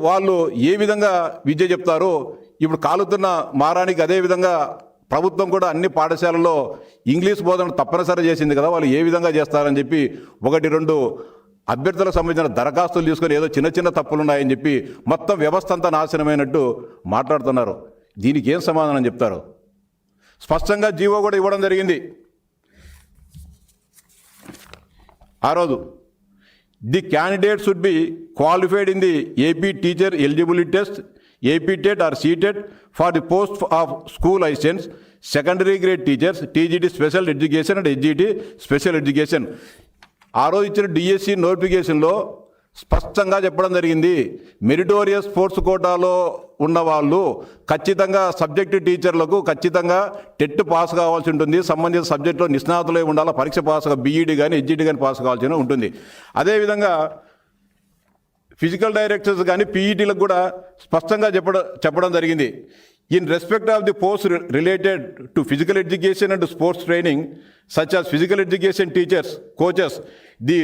వాళ్ళు ఏ విధంగా విద్య చెప్తారో ఇప్పుడు కాలుతున్న మారానికి అదేవిధంగా ప్రభుత్వం కూడా అన్ని పాఠశాలల్లో ఇంగ్లీష్ బోధన తప్పనిసరి చేసింది కదా, వాళ్ళు ఏ విధంగా చేస్తారని చెప్పి 1-2 అభ్యర్థులకు సంబంధించిన దరఖాస్తులు తీసుకొని ఏదో చిన్న చిన్న తప్పులు ఉన్నాయని చెప్పి మొత్తం వ్యవస్థ అంతా నాశనమైనట్టు మాట్లాడుతున్నారు. దీనికి ఏం సమాధానం చెప్తారు? స్పష్టంగా జీవో కూడా ఇవ్వడం జరిగింది ఆ రోజు. The candidate should be qualified in the AP teacher eligibility test, AP TET or CTET for the post of school assistants, secondary grade teachers, TGT special education and HGT special education. ఆ రోజు ఇచ్చిన DSC నోటిఫికేషన్లో స్పష్టంగా చెప్పడం జరిగింది, meritorious sports కోటాలో ఉన్న వాళ్ళు ఖచ్చితంగా సబ్జెక్టు టీచర్లకు ఖచ్చితంగా టెట్ పాస్ కావాల్సి ఉంటుంది, సంబంధిత సబ్జెక్టులో నిష్ణాతులై ఉండాలి, పరీక్ష పాస్గా బీఈడి కానీ హెచ్జిటి కానీ పాస్ కావాల్సి ఉంటుంది. అదేవిధంగా ఫిజికల్ డైరెక్టర్స్ కానీ పీఈటీలకు కూడా స్పష్టంగా చెప్పడం జరిగింది. In respect of the post related to physical education and sports training such as physical education teachers, coaches, the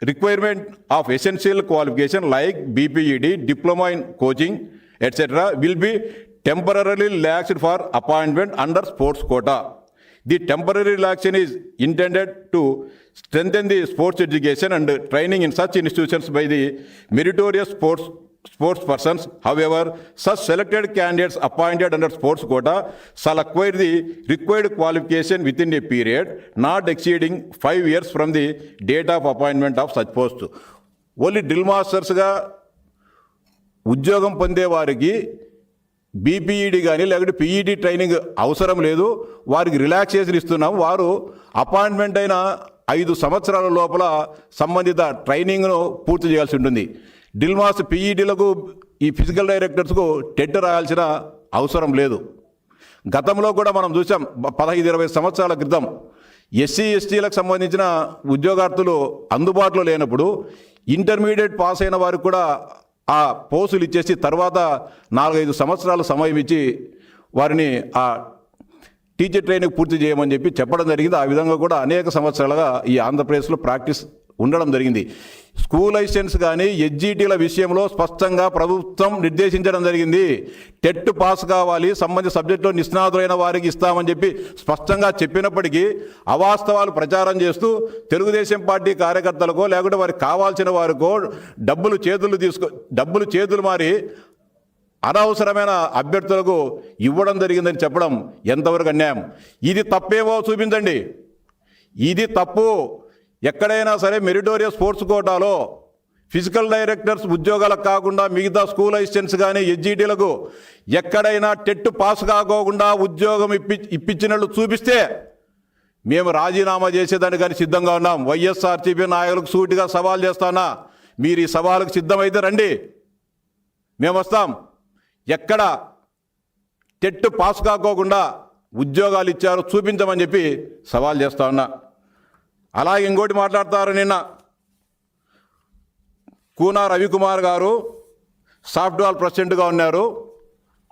requirement of essential qualification like BPED, diploma in coaching, etc. will be temporarily relaxed for appointment under sports quota. The temporary relaxation is intended to strengthen the sports education and training in such institutions by the meritorious sports persons. However, such selected candidates appointed under sports quota shall acquire the required qualification within a period not exceeding 5 years from the date of appointment of such post. Only drill masters ga ఉద్యోగం పొందే వారికి BPEd కానీ లేకపోతే PED training అవసరం లేదు, వారికి relaxation ఇస్తున్నాం. వారు అపాయింట్మెంట్ అయిన 5 సంవత్సరాల లోపల సంబంధిత ట్రైనింగ్ను పూర్తి చేయాల్సి ఉంటుంది. డ్రిల్ మాస్టర్ పీఈడీలకు ఈ ఫిజికల్ డైరెక్టర్స్కు టెట్ రాయాల్సిన అవసరం లేదు. గతంలో కూడా మనం చూసాం, 15-20 సంవత్సరాల క్రితం ఎస్సీ ఎస్టీలకు సంబంధించిన ఉద్యోగార్థులు అందుబాటులో లేనప్పుడు ఇంటర్మీడియట్ పాస్ అయిన వారికి కూడా ఆ పోస్టులు ఇచ్చేసి తర్వాత 4-5 సంవత్సరాలు సమయం ఇచ్చి వారిని ఆ టీచర్ ట్రైనింగ్ పూర్తి చేయమని చెప్పడం జరిగింది. ఆ విధంగా కూడా అనేక సంవత్సరాలుగా ఈ ఆంధ్రప్రదేశ్లో ప్రాక్టీస్ ఉండడం జరిగింది. స్కూల్ లైసెన్స్ కానీ హెచ్జిటీల విషయంలో స్పష్టంగా ప్రభుత్వం నిర్దేశించడం జరిగింది. టెట్ పాస్ కావాలి, సంబంధిత సబ్జెక్టులో నిష్ణాతులైన వారికి ఇస్తామని చెప్పి స్పష్టంగా చెప్పినప్పటికీ అవాస్తవాలు ప్రచారం చేస్తూ తెలుగుదేశం పార్టీ కార్యకర్తలకో లేకుంటే వారికి కావాల్సిన వారికో డబ్బులు చేతులు మారి అనవసరమైన అభ్యర్థులకు ఇవ్వడం జరిగిందని చెప్పడం ఎంతవరకు అన్యాయం? ఇది తప్పేమో చూపించండి. ఇది తప్పు. ఎక్కడైనా సరే మెరిటోరియస్ స్పోర్ట్స్ కోటాలో ఫిజికల్ డైరెక్టర్స్ ఉద్యోగాలకు కాకుండా మిగతా స్కూల్ అసిస్టెంట్స్ కానీ హెచ్జిటీలకు ఎక్కడైనా టెట్ పాస్ కాకోకుండా ఉద్యోగం ఇప్పించినట్లు చూపిస్తే మేము రాజీనామా చేసేదానికి కానీ సిద్ధంగా ఉన్నాం. వైఎస్ఆర్సీపీ నాయకులకు సూటిగా సవాల్ చేస్తానా, మీరు ఈ సవాలుకు సిద్ధమైతే రండి, మేము వస్తాం. ఎక్కడ టెట్ పాస్ కాకోకుండా ఉద్యోగాలు ఇచ్చారో చూపించమని చెప్పి సవాల్ చేస్తా ఉన్నా. అలాగే ఇంకోటి మాట్లాడతారు, నిన్న కూనా రవికుమార్ గారు సాఫ్ట్వేర్ ప్రెసిడెంట్గా ఉన్నారు,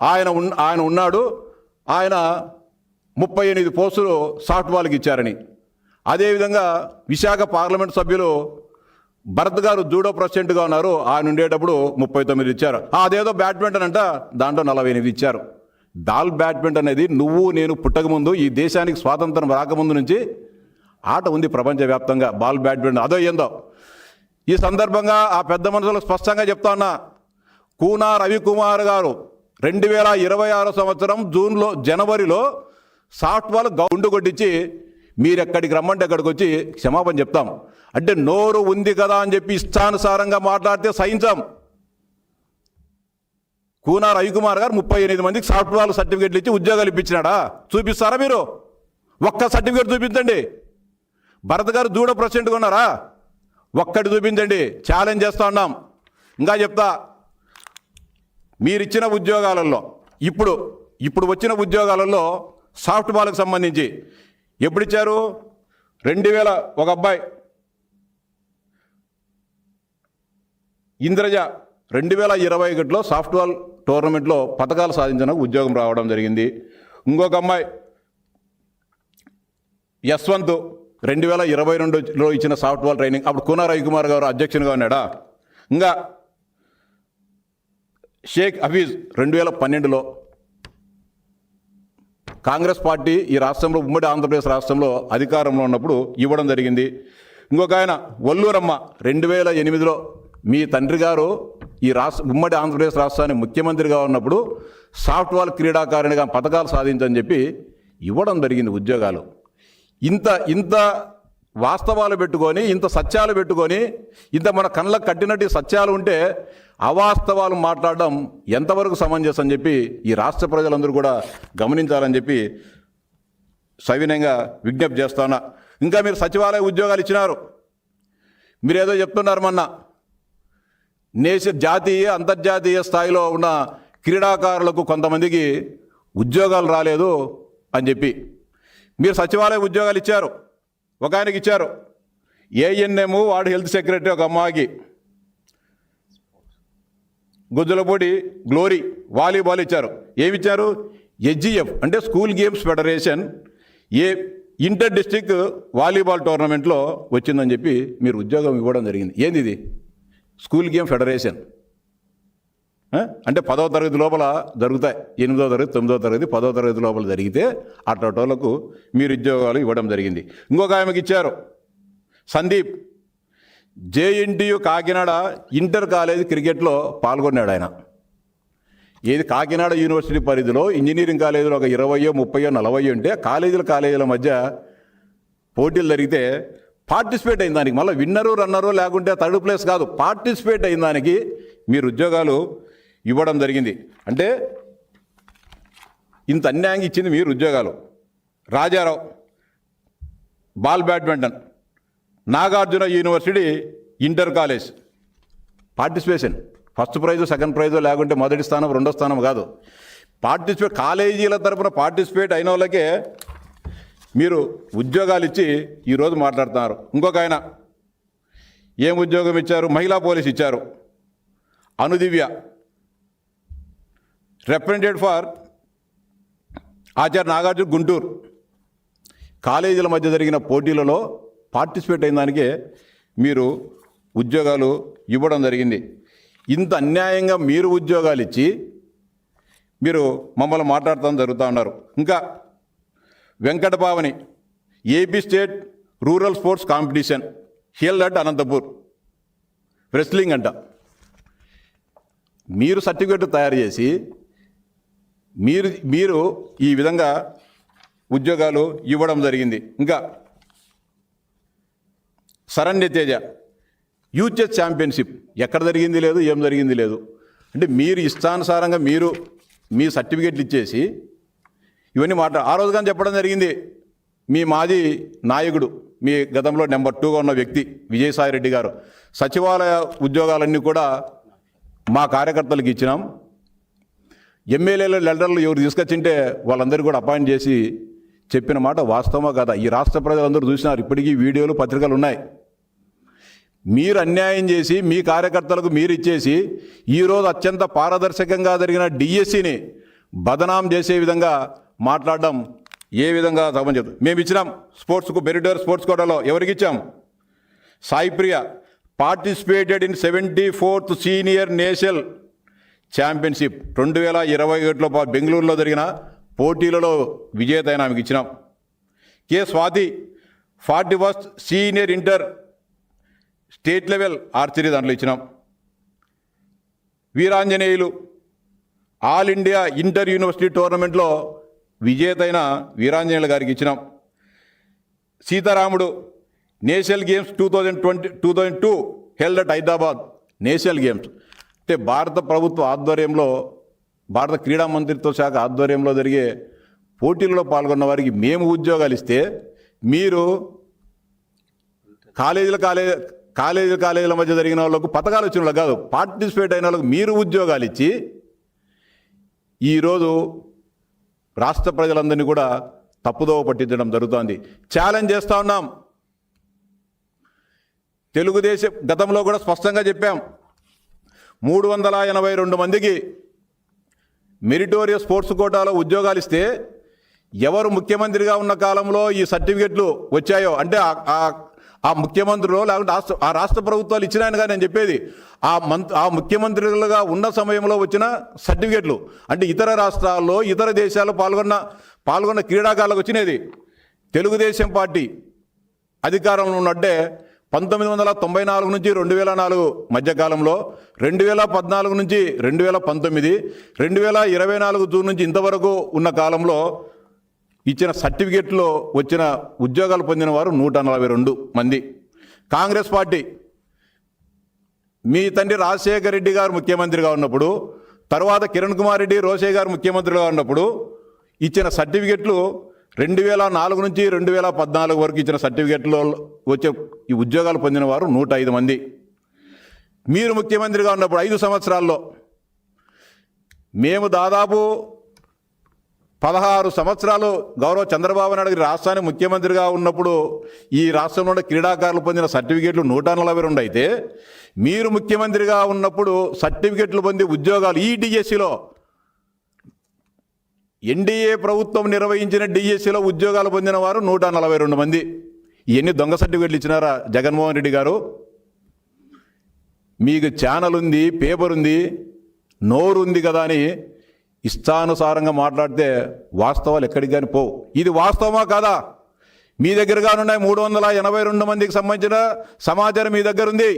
ఆయన ఉన్నాడు, ఆయన 38 పోస్టులు సాఫ్ట్వేర్కి ఇచ్చారని. అదేవిధంగా విశాఖ పార్లమెంట్ సభ్యులు భరత్ గారు జూడో ప్రెసిడెంట్గా ఉన్నారు, ఆయన ఉండేటప్పుడు 39 ఇచ్చారు. అదేదో బ్యాడ్మింటన్ అంట, దాంట్లో 48 ఇచ్చారు. బాల్ బ్యాడ్మింటన్ అనేది నువ్వు నేను పుట్టకముందు, ఈ దేశానికి స్వాతంత్రం రాకముందు నుంచి ఆట ఉంది ప్రపంచవ్యాప్తంగా, బాల్ బ్యాడ్మింటన్. అదో ఏందో ఈ సందర్భంగా ఆ పెద్ద మనుషులకు స్పష్టంగా చెప్తా ఉన్నా, కూనా రవికుమార్ గారు 2026 సంవత్సరం జనవరిలో సాఫ్ట్వేర్ గౌండు కొట్టించి మీరు ఎక్కడికి రమ్మంటే ఎక్కడికి వచ్చి క్షమాపణ చెప్తాం. అంటే నోరు ఉంది కదా అని చెప్పి ఇష్టానుసారంగా మాట్లాడితే సహించాం. కూనా రవికుమార్ గారు 38 మందికి సాఫ్ట్వేర్ సర్టిఫికేట్లు ఇచ్చి ఉద్యోగాలు ఇప్పించినాడా? చూపిస్తారా మీరు? ఒక్క సర్టిఫికేట్ చూపించండి. భరత్ గారు జూడో ప్రెసిడెంట్గా ఉన్నారా? ఒక్కటి చూపించండి, ఛాలెంజ్ చేస్తూ ఉన్నాం. ఇంకా చెప్తా, మీరిచ్చిన ఉద్యోగాలలో ఇప్పుడు వచ్చిన ఉద్యోగాలలో సాఫ్ట్వేర్కి సంబంధించి ఎప్పుడు ఇచ్చారు? 2000 ఒక అబ్బాయి ఇంద్రజ 2021లో సాఫ్ట్వేర్ టోర్నమెంట్లో పథకాలు సాధించిన ఉద్యోగం రావడం జరిగింది. ఇంకొక అమ్మాయి యశ్వంత్ 2022లో ఇచ్చిన సాఫ్ట్వేర్ ట్రైనింగ్, అప్పుడు కూనా రవికుమార్ గారు అధ్యక్షునిగా ఉన్నాడా? ఇంకా షేక్ హఫీజ్ 2012లో కాంగ్రెస్ పార్టీ ఈ రాష్ట్రంలో ఉమ్మడి ఆంధ్రప్రదేశ్ రాష్ట్రంలో అధికారంలో ఉన్నప్పుడు ఇవ్వడం జరిగింది. ఇంకొక ఆయన వల్లూరమ్మ 2008లో మీ తండ్రి గారు ఈ ఉమ్మడి ఆంధ్రప్రదేశ్ రాష్ట్రానికి ముఖ్యమంత్రిగా ఉన్నప్పుడు సాఫ్ట్బాల్ క్రీడాకారిణిగా పథకాలు సాధించని చెప్పి ఇవ్వడం జరిగింది ఉద్యోగాలు. ఇంత వాస్తవాలు పెట్టుకొని, ఇంత సత్యాలు పెట్టుకొని, ఇంత మన కళ్ళకు కట్టినట్టు సత్యాలు ఉంటే అవాస్తవాలు మాట్లాడడం ఎంతవరకు సమంజసం అని చెప్పి ఈ రాష్ట్ర ప్రజలందరూ కూడా గమనించాలని చెప్పి సవినయంగా విజ్ఞప్తి చేస్తున్నా. ఇంకా మీరు సచివాలయ ఉద్యోగాలు ఇచ్చినారు, మీరేదో చెప్తున్నారు మొన్న జాతీయ అంతర్జాతీయ స్థాయిలో ఉన్న క్రీడాకారులకు కొంతమందికి ఉద్యోగాలు రాలేదు అని చెప్పి మీరు సచివాలయ ఉద్యోగాలు ఇచ్చారు. ఒక ఆయనకి ఇచ్చారు, ఏఎన్ఎం వాడు హెల్త్ సెక్రటరీ, ఒక అమ్మాయికి గుజ్జలపూడి గ్లోరీ వాలీబాల్ ఇచ్చారు. ఏమిచ్చారు? హెచ్జిఎఫ్ అంటే school games federation inter district volleyball టోర్నమెంట్లో వచ్చిందని చెప్పి మీరు ఉద్యోగం ఇవ్వడం జరిగింది. ఏంది ఇది? స్కూల్ గేమ్ ఫెడరేషన్ అంటే 10వ తరగతి లోపల జరుగుతాయి. 8వ తరగతి, 9వ తరగతి, 10వ తరగతి లోపల జరిగితే అట్లటోళ్లకు మీరు ఉద్యోగాలు ఇవ్వడం జరిగింది. ఇంకొక ఆమెకి ఇచ్చారు, Sandeep, JNTU Kakinada inter college క్రికెట్లో పాల్గొన్నాడు ఆయన. ఏది కాకినాడ యూనివర్సిటీ పరిధిలో ఇంజనీరింగ్ కాలేజీలో ఒక 20, 30, 40 ఉంటే కాలేజీల మధ్య పోటీలు జరిగితే పార్టిసిపేట్ అయిన దానికి, మళ్ళీ విన్నరు రన్నరు లేకుంటే థర్డ్ ప్లేస్ కాదు, పార్టిసిపేట్ అయిన దానికి మీరు ఉద్యోగాలు ఇవ్వడం జరిగింది. అంటే ఇంత అన్యాయంగా ఇచ్చింది మీరు ఉద్యోగాలు. Rajarao ball badminton Nagarjuna university inter college participation, first prize, second price లేకుంటే మొదటి స్థానం, రెండో స్థానం కాదు, పార్టిసిపేట్ కాలేజీల తరఫున పార్టిసిపేట్ అయిన వాళ్ళకే మీరు ఉద్యోగాలు ఇచ్చి ఈరోజు మాట్లాడుతున్నారు. ఇంకొక ఆయన ఏం ఉద్యోగం ఇచ్చారు? మహిళా పోలీస్ ఇచ్చారు. అనుదివ్య రిప్రజెంటేటివ్ ఫర్ ఆచార్య నాగార్జున గుంటూరు కాలేజీల మధ్య జరిగిన పోటీలలో పార్టిసిపేట్ అయిన దానికే మీరు ఉద్యోగాలు ఇవ్వడం జరిగింది. ఇంత అన్యాయంగా మీరు ఉద్యోగాలు ఇచ్చి మీరు మమ్మల్ని మాట్లాడుతూ జరుగుతూ ఉన్నారు. ఇంకా Venkatapavani AP state rural sports competition held at Anantapur wrestling అంట. మీరు సర్టిఫికేట్ తయారు చేసి మీరు ఈ విధంగా ఉద్యోగాలు ఇవ్వడం జరిగింది. ఇంకా శరణ్య తేజ యూచెస్ ఛాంపియన్షిప్ ఎక్కడ జరిగింది లేదు, ఏం జరిగింది లేదు. అంటే మీరు ఇష్టానుసారంగా మీరు మీ సర్టిఫికేట్లు ఇచ్చేసి ఇవన్నీ ఆ రోజు కానీ చెప్పడం జరిగింది. మీ మాజీ నాయకుడు, మీ గతంలో నెంబర్ 2గా ఉన్న వ్యక్తి విజయసాయిరెడ్డి గారు, సచివాలయ ఉద్యోగాలన్నీ కూడా మా కార్యకర్తలకు ఇచ్చినాం, ఎమ్మెల్యేలు లెటర్లు ఎవరు తీసుకొచ్చింటే వాళ్ళందరూ కూడా అపాయింట్ చేసి చెప్పిన మాట వాస్తవమా కదా? ఈ రాష్ట్ర ప్రజలందరూ చూసినారు, ఇప్పటికీ వీడియోలు, పత్రికలు ఉన్నాయి. మీరు అన్యాయం చేసి మీ కార్యకర్తలకు మీరు ఇచ్చేసి ఈరోజు అత్యంత పారదర్శకంగా జరిగిన డిఎస్సిని బదనాం చేసే విధంగా మాట్లాడడం ఏ విధంగా సమంజసం? మేము ఇచ్చినాం స్పోర్ట్స్కు, మెరిటోర్ స్పోర్ట్స్ కోటాలో ఎవరికి ఇచ్చాం? Saipriya participated in 74th senior national championship 2021లో బెంగళూరులో జరిగిన పోటీలలో విజేత అయిన ఆమెకి ఇచ్చినాం. K Swathi 41st senior inter state level archery దాంట్లో ఇచ్చినాం. Veeranjaneyulu all India inter university టోర్నమెంట్లో విజేత అయిన వీరాంజనేయులు గారికి ఇచ్చినాం. Sitaramudu national games 2002 held at Hyderabad national games. అంటే భారత ప్రభుత్వ ఆధ్వర్యంలో, భారత క్రీడా మంత్రిత్వ శాఖ ఆధ్వర్యంలో జరిగే పోటీల్లో పాల్గొన్న వారికి మేము ఉద్యోగాలు ఇస్తే మీరు కాలేజీల మధ్య జరిగిన వాళ్ళకు పథకాలు వచ్చిన వాళ్ళకి కాదు, పార్టిసిపేట్ అయిన వాళ్ళకు మీరు ఉద్యోగాలు ఇచ్చి ఈరోజు రాష్ట్ర ప్రజలందరినీ కూడా తప్పుదోవ పట్టించడం జరుగుతోంది. ఛాలెంజ్ చేస్తూ ఉన్నాం. తెలుగుదేశం గతంలో కూడా స్పష్టంగా చెప్పాం, 382 మందికి మెరిటోరియస్ స్పోర్ట్స్ కోటాలో ఉద్యోగాలు ఇస్తే ఎవరు ముఖ్యమంత్రిగా ఉన్న కాలంలో ఈ సర్టిఫికెట్లు వచ్చాయో, అంటే ఆ ముఖ్యమంత్రులు లేకుంటే ఆ రాష్ట్ర ప్రభుత్వాలు ఇచ్చినాయని కానీ నేను చెప్పేది ఆ ముఖ్యమంత్రులుగా ఉన్న సమయంలో వచ్చిన సర్టిఫికేట్లు. అంటే ఇతర రాష్ట్రాల్లో ఇతర దేశాల్లో పాల్గొన్న క్రీడాకారులకు వచ్చినది. తెలుగుదేశం పార్టీ అధికారంలో ఉన్నట్టే 1994 నుంచి 2004 మధ్యకాలంలో, 2014 నుంచి 2019, 2024 జూన్ నుంచి ఇంతవరకు ఉన్న కాలంలో ఇచ్చిన సర్టిఫికేట్లో వచ్చిన ఉద్యోగాలు పొందిన వారు 142 మంది. కాంగ్రెస్ పార్టీ మీ తండ్రి రాజశేఖర రెడ్డి గారు ముఖ్యమంత్రిగా ఉన్నప్పుడు, తర్వాత కిరణ్ కుమార్ రెడ్డి రోషయ్య గారు ముఖ్యమంత్రిగా ఉన్నప్పుడు ఇచ్చిన సర్టిఫికేట్లు 2004 నుంచి 2014 వరకు ఇచ్చిన సర్టిఫికేట్లో వచ్చే ఈ ఉద్యోగాలు పొందిన వారు 105 మంది. మీరు ముఖ్యమంత్రిగా ఉన్నప్పుడు 5 సంవత్సరాల్లో మేము దాదాపు 16 సంవత్సరాలు గౌరవ చంద్రబాబు నాయుడు గారి రాష్ట్రానికి ముఖ్యమంత్రిగా ఉన్నప్పుడు ఈ రాష్ట్రంలో క్రీడాకారులు పొందిన సర్టిఫికేట్లు 142 అయితే, మీరు ముఖ్యమంత్రిగా ఉన్నప్పుడు సర్టిఫికేట్లు పొంది ఉద్యోగాలు ఈ డిఎస్సిలో, ఎన్డీఏ ప్రభుత్వం నిర్వహించిన డిఎస్సిలో ఉద్యోగాలు పొందిన వారు 142 మంది. ఇవన్నీ దొంగ సర్టిఫికేట్లు ఇచ్చినారా జగన్మోహన్ రెడ్డి గారు? మీకు ఛానల్ ఉంది, పేపర్ ఉంది, నోరు ఉంది కదా అని ఇష్టానుసారంగా మాట్లాడితే వాస్తవాలు ఎక్కడికి కానీ పోవు. ఇది వాస్తవమా కాదా? మీ దగ్గరగానున్నాయి 382 మందికి సంబంధించిన సమాచారం మీ దగ్గర ఉంది.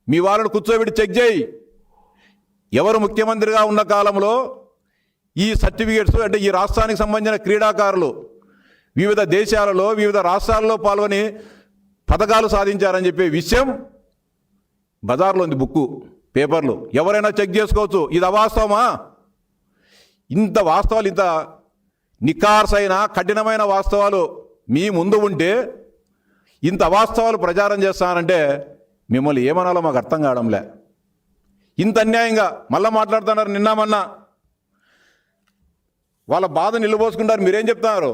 మీ వాళ్ళని కూర్చోబెట్టి చెక్ చేయి. ఎవరు ముఖ్యమంత్రిగా ఉన్న కాలంలో ఈ సర్టిఫికేట్స్, అంటే ఈ రాష్ట్రానికి సంబంధించిన క్రీడాకారులు వివిధ దేశాలలో వివిధ రాష్ట్రాల్లో పాల్గొని పథకాలు సాధించారని చెప్పే విషయం బజార్లో ఉంది, బుక్కు, పేపర్లు, ఎవరైనా చెక్ చేసుకోవచ్చు. ఇది అవాస్తవమా? ఇంత వాస్తవాలు, ఇంత నికార్సైన కఠినమైన వాస్తవాలు మీ ముందు ఉంటే ఇంత అవాస్తవాలు ప్రచారం చేస్తానంటే మిమ్మల్ని ఏమనాలో మాకు అర్థం కావడంలే. ఇంత అన్యాయంగా మళ్ళీ మాట్లాడుతున్నారు. నిన్నామన్నా వాళ్ళ బాధ నిలబోసుకుంటారు. మీరేం చెప్తున్నారు?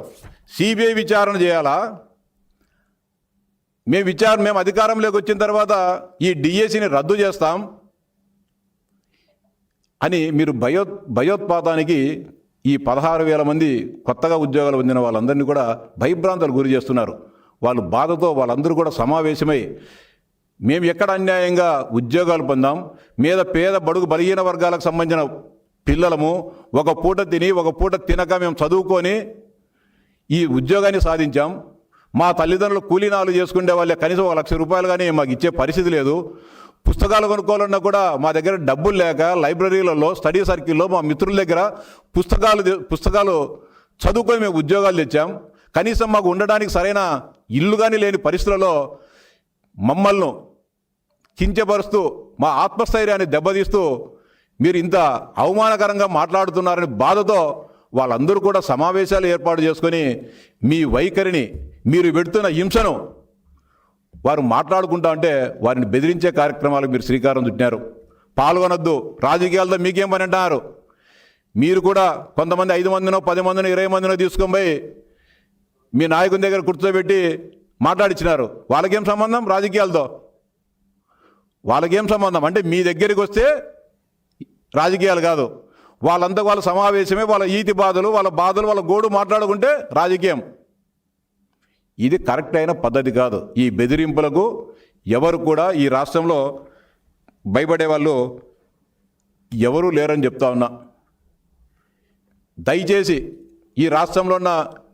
సిబిఐ విచారణ చేయాలా? మేము అధికారంలోకి వచ్చిన తర్వాత ఈ డిఎస్సిని రద్దు చేస్తాం అని మీరు భయోత్పాతానికి ఈ 16,000 మంది కొత్తగా ఉద్యోగాలు పొందిన వాళ్ళందరినీ కూడా భయభ్రాంతులు గురి చేస్తున్నారు. వాళ్ళు బాధతో వాళ్ళందరూ కూడా సమావేశమై మేము ఎక్కడ అన్యాయంగా ఉద్యోగాలు పొందాం, పేద బడుగు బలహీన వర్గాలకు సంబంధించిన పిల్లలము ఒక పూట తిని ఒక పూట తినక మేము చదువుకొని ఈ ఉద్యోగాన్ని సాధించాం. మా తల్లిదండ్రులు కూలీనాలు చేసుకునే వాళ్ళే కనీసం 1,00,000 రూపాయలు కానీ మాకు ఇచ్చే పరిస్థితి లేదు. పుస్తకాలు కొనుక్కోవాలన్నా కూడా మా దగ్గర డబ్బులు లేక లైబ్రరీలలో, స్టడీ సర్కిల్లో మా మిత్రుల దగ్గర పుస్తకాలు చదువుకొని మేము ఉద్యోగాలు తెచ్చాం. కనీసం మాకు ఉండడానికి సరైన ఇల్లు కానీ లేని పరిస్థితులలో మమ్మల్ని కించపరుస్తూ మా ఆత్మస్థైర్యాన్ని దెబ్బతీస్తూ మీరు ఇంత అవమానకరంగా మాట్లాడుతున్నారని బాధతో వాళ్ళందరూ కూడా సమావేశాలు ఏర్పాటు చేసుకొని మీ వైఖరిని, మీరు పెడుతున్న హింసను వారు మాట్లాడుకుంటా అంటే వారిని బెదిరించే కార్యక్రమాలకు మీరు శ్రీకారం చుట్టారు. పాల్గొనొద్దు, రాజకీయాలతో మీకేం పని అంటున్నారు? మీరు కూడా కొంతమంది 5 మందినో 10 మందినో 20 మందినో తీసుకొని పోయి మీ నాయకుని దగ్గర కూర్చోబెట్టి మాట్లాడించినారు. వాళ్ళకేం సంబంధం రాజకీయాలతో? వాళ్ళకేం సంబంధం? అంటే మీ దగ్గరికి వస్తే రాజకీయాలు కాదు, వాళ్ళంతా వాళ్ళ సమావేశమే, వాళ్ళ ఈతి బాధలు, వాళ్ళ గోడు మాట్లాడుకుంటే రాజకీయం. ఇది కరెక్ట్ అయిన పద్ధతి కాదు. ఈ బెదిరింపులకు ఎవరు కూడా ఈ రాష్ట్రంలో భయపడే వాళ్ళు ఎవరూ లేరని చెప్తా ఉన్నా. దయచేసి ఈ రాష్ట్రంలో ఉన్న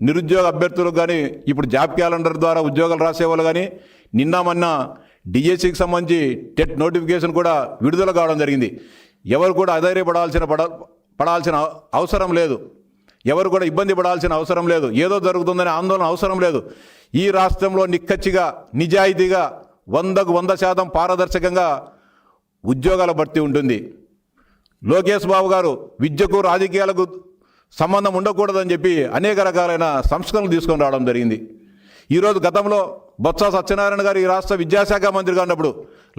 నిరుద్యోగ అభ్యర్థులకు కానీ, ఇప్పుడు జాబ్ క్యాలెండర్ ద్వారా ఉద్యోగాలు రాసేవాళ్ళు కానీ, మొన్న డిఎస్సికి సంబంధించి టెట్ నోటిఫికేషన్ కూడా విడుదల కావడం జరిగింది. ఎవరు కూడా పడాల్సిన అవసరం లేదు. ఎవరు కూడా ఇబ్బంది పడాల్సిన అవసరం లేదు. ఏదో జరుగుతుందనే ఆందోళన అవసరం లేదు. ఈ రాష్ట్రంలో నిక్కచ్చిగా, నిజాయితీగా 100కు 100% పారదర్శకంగా ఉద్యోగాల భర్తీ ఉంటుంది. లోకేష్ బాబు గారు విద్యకు రాజకీయాలకు సంబంధం ఉండకూడదని చెప్పి అనేక రకాలైన సంస్కరణలు తీసుకొని రావడం జరిగింది. ఈరోజు గతంలో బొత్స సత్యనారాయణ గారు ఈ రాష్ట్ర విద్యాశాఖ మంత్రిగా ఉన్నప్పుడు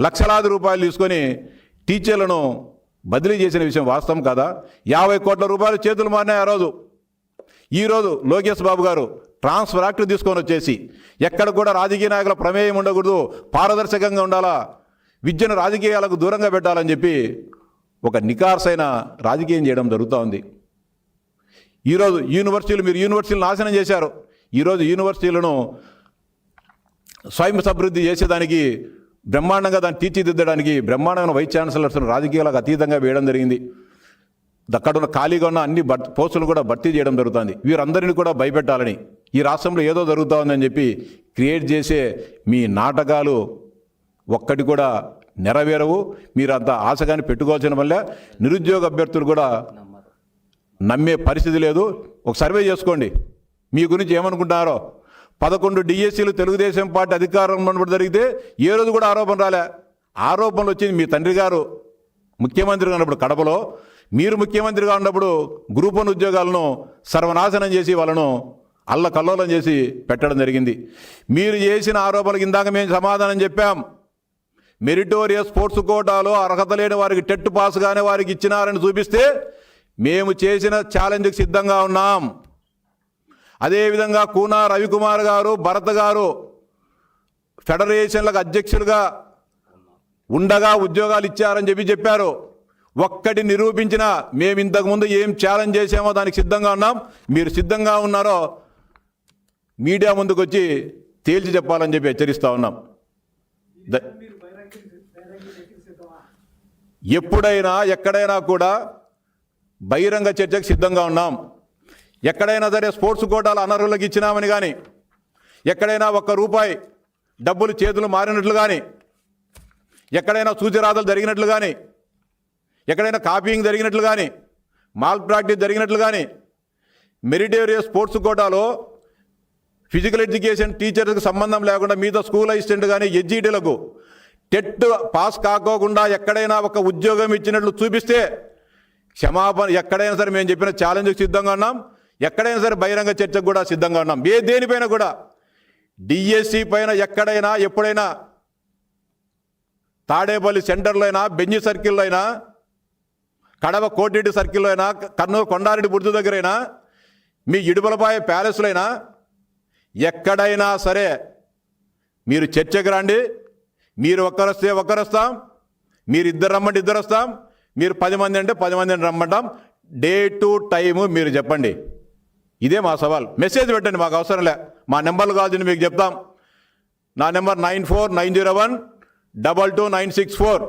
లక్షలాది రూపాయలు తీసుకొని టీచర్లను బదిలీ చేసిన విషయం వాస్తవం కాదా? 50 కోట్ల రూపాయలు చేతులు మారినాయి ఆ రోజు. ఈరోజు లోకేష్ బాబు గారు ట్రాన్స్ఫర్ యాక్ట్ తీసుకొని వచ్చేసి ఎక్కడ కూడా రాజకీయ నాయకుల ప్రమేయం ఉండకూడదు, పారదర్శకంగా ఉండాలా, విద్యను రాజకీయాలకు దూరంగా పెట్టాలని చెప్పి ఒక నికార్సైన రాజకీయం చేయడం జరుగుతూ ఉంది. ఈరోజు మీరు యూనివర్సిటీలు నాశనం చేశారు. ఈరోజు యూనివర్సిటీలను స్వయం సమృద్ధి చేసేదానికి బ్రహ్మాండంగా దాన్ని తీర్చిదిద్దడానికి బ్రహ్మాండమైన వైస్ ఛాన్సలర్స్ రాజకీయాలకు అతీతంగా వేయడం జరిగింది. అక్కడ ఉన్న ఖాళీగా ఉన్న అన్ని పోస్టులు కూడా భర్తీ చేయడం జరుగుతుంది. వీరందరినీ కూడా భయపెట్టాలని, ఈ రాష్ట్రంలో ఏదో జరుగుతూ ఉందని చెప్పి క్రియేట్ చేసే మీ నాటకాలు ఒక్కటి కూడా నెరవేరవు. మీరు అంత ఆశగాని పెట్టుకోవాల్సిన వల్ల నిరుద్యోగ అభ్యర్థులు కూడా నమ్మే పరిస్థితి లేదు. ఒక సర్వే చేసుకోండి మీ గురించి ఏమనుకుంటున్నారో. 11 డిఎస్సీలు తెలుగుదేశం పార్టీ అధికారంలో ఉన్నప్పుడు జరిగితే ఏ రోజు కూడా ఆరోపణ రాలే. ఆరోపణలు వచ్చింది మీ తండ్రి గారు ముఖ్యమంత్రిగా ఉన్నప్పుడు కడపలో, మీరు ముఖ్యమంత్రిగా ఉన్నప్పుడు గ్రూప్ 1 ఉద్యోగాలను సర్వనాశనం చేసి వాళ్ళను అల్లకల్లోలం చేసి పెట్టడం జరిగింది. మీరు చేసిన ఆరోపణలకు ఇందాక మేము సమాధానం చెప్పాం. మెరిటోరియస్ స్పోర్ట్స్ కోటాలో అర్హత లేని వారికి టెట్ పాస్ గానే వారికి ఇచ్చినారని చూపిస్తే మేము చేసిన ఛాలెంజ్కి సిద్ధంగా ఉన్నాం. అదేవిధంగా కూనా రవికుమార్ గారు, భరత్ గారు ఫెడరేషన్లకు అధ్యక్షులుగా ఉండగా ఉద్యోగాలు ఇచ్చారని చెప్పారు. ఒక్కటి నిరూపించిన మేము ఇంతకుముందు ఏం ఛాలెంజ్ చేసామో దానికి సిద్ధంగా ఉన్నాం. మీరు సిద్ధంగా ఉన్నారో మీడియా ముందుకు వచ్చి తేల్చి చెప్పాలని చెప్పి హెచ్చరిస్తూ ఉన్నాం. ఎప్పుడైనా ఎక్కడైనా కూడా బహిరంగ చర్చకు సిద్ధంగా ఉన్నాం. ఎక్కడైనా సరే స్పోర్ట్స్ కోటాలు అనర్హులకు ఇచ్చినామని కానీ, ఎక్కడైనా ₹1 డబ్బులు చేతులు మారినట్లు కానీ, ఎక్కడైనా సూచరాతలు జరిగినట్లు కానీ, ఎక్కడైనా కాపీయింగ్ జరిగినట్లు కానీ, మాల్ ప్రాక్టీస్ జరిగినట్లు కానీ, మెరిటోరియస్ స్పోర్ట్స్ కోటాలో ఫిజికల్ ఎడ్యుకేషన్ టీచర్స్కి సంబంధం లేకుండా మిగతా స్కూల్ అసిస్టెంట్ కానీ ఎడ్జిటీలకు టెట్ పాస్ కాకోకుండా ఎక్కడైనా ఒక ఉద్యోగం ఇచ్చినట్లు చూపిస్తే క్షమాపణ, ఎక్కడైనా సరే మేము చెప్పిన ఛాలెంజ్కి సిద్ధంగా ఉన్నాం. ఎక్కడైనా సరే బహిరంగ చర్చకు కూడా సిద్ధంగా ఉన్నాం. దేనిపైన కూడా డిఎస్సి పైన ఎక్కడైనా ఎప్పుడైనా తాడేపల్లి సెంటర్లో అయినా, బెంజి సర్కిల్లో అయినా, కడప కోటిరెడ్డి సర్కిల్లో అయినా, కర్నూలు కొండారెడ్డి బుర్జు దగ్గరైనా, మీ ఇడుపలపాయ ప్యాలెస్లో అయినా, ఎక్కడైనా సరే మీరు చర్చకు రండి. మీరు ఒక్కరొస్తే ఒక్కరొస్తాం, మీరు ఇద్దరు రమ్మంటే ఇద్దరు వస్తాం, మీరు 10 మంది అంటే 10 మందిని రమ్మంటాం. డే టు టైము మీరు చెప్పండి. ఇదే మా సవాల్. మెసేజ్ పెట్టండి, మాకు అవసరం లే. మా నెంబర్లు కావాల్సింది మీకు చెప్తాం. నా నెంబర్ 9490122964.